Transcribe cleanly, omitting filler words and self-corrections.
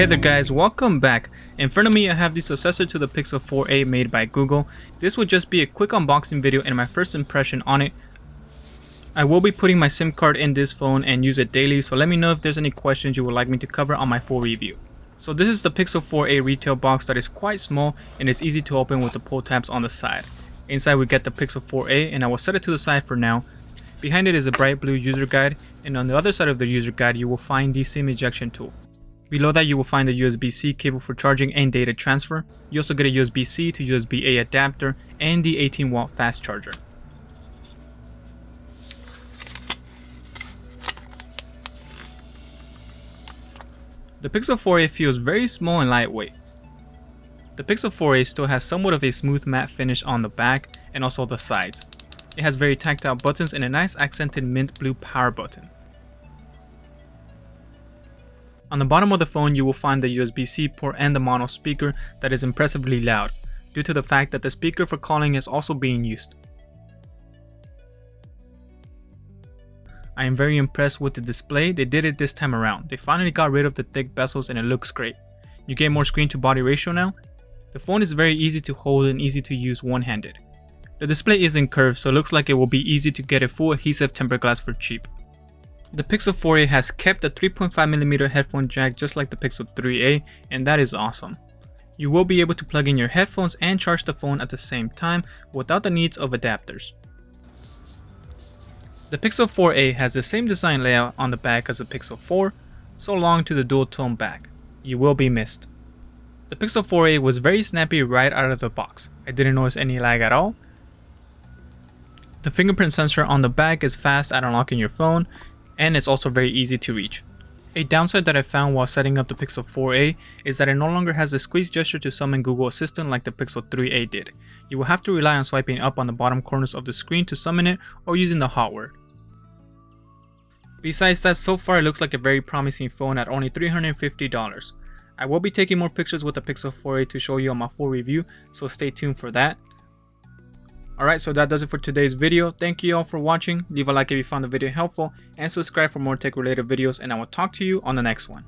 Hey there guys, welcome back. In front of me I have the successor to the Pixel 4a made by Google. This will just be a quick unboxing video and my first impression on it. I will be putting my SIM card in this phone and use it daily, so let me know if there's any questions you would like me to cover on my full review. So this is the Pixel 4a retail box that is quite small and it's easy to open with the pull tabs on the side. Inside we get the Pixel 4a and I will set it to the side for now. Behind it is a bright blue user guide, and on the other side of the user guide you will find the SIM ejection tool. Below that you will find the USB-C cable for charging and data transfer. You also get a USB-C to USB-A adapter and the 18-watt fast charger. The Pixel 4a feels very small and lightweight. The Pixel 4a still has somewhat of a smooth matte finish on the back and also the sides. It has very tactile buttons and a nice accented mint blue power button. On the bottom of the phone you will find the USB-C port and the mono speaker that is impressively loud, due to the fact that the speaker for calling is also being used. I am very impressed with the display. They did it this time around. They finally got rid of the thick bezels and it looks great. You get more screen to body ratio now. The phone is very easy to hold and easy to use one-handed. The display isn't curved, so it looks like it will be easy to get a full adhesive tempered glass for cheap. The Pixel 4a has kept a 3.5mm headphone jack just like the Pixel 3a, and that is awesome. You will be able to plug in your headphones and charge the phone at the same time without the needs of adapters. The Pixel 4a has the same design layout on the back as the Pixel 4, so long to the dual tone back. You will be missed. The Pixel 4a was very snappy right out of the box. I didn't notice any lag at all. The fingerprint sensor on the back is fast at unlocking your phone, and it's also very easy to reach. A downside that I found while setting up the Pixel 4a is that it no longer has the squeeze gesture to summon Google Assistant like the Pixel 3a did. You will have to rely on swiping up on the bottom corners of the screen to summon it or using the hot word. Besides that, so far it looks like a very promising phone at only $350. I will be taking more pictures with the Pixel 4a to show you on my full review, so stay tuned for that. Alright, so that does it for today's video. Thank you all for watching. Leave a like if you found the video helpful and subscribe for more tech related videos, and I will talk to you on the next one.